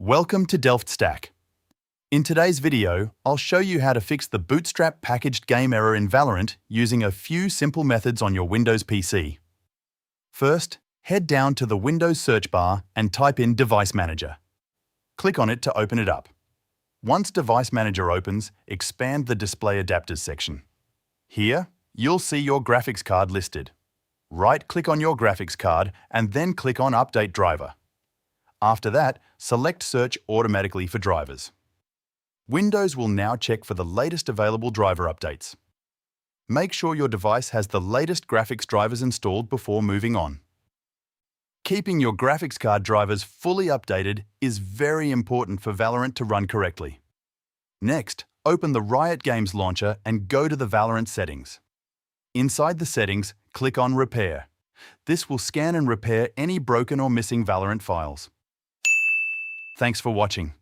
Welcome to DelftStack. In today's video, I'll show you how to fix the Bootstrap Packaged Game Error in Valorant using a few simple methods on your Windows PC. First, head down to the Windows search bar and type in Device Manager. Click on it to open it up. Once Device Manager opens, expand the Display Adapters section. Here, you'll see your graphics card listed. Right-click on your graphics card and then click on Update Driver. After that, select Search automatically for drivers. Windows will now check for the latest available driver updates. Make sure your device has the latest graphics drivers installed before moving on. Keeping your graphics card drivers fully updated is very important for Valorant to run correctly. Next, open the Riot Games launcher and go to the Valorant settings. Inside the settings, click on Repair. This will scan and repair any broken or missing Valorant files. Thanks for watching.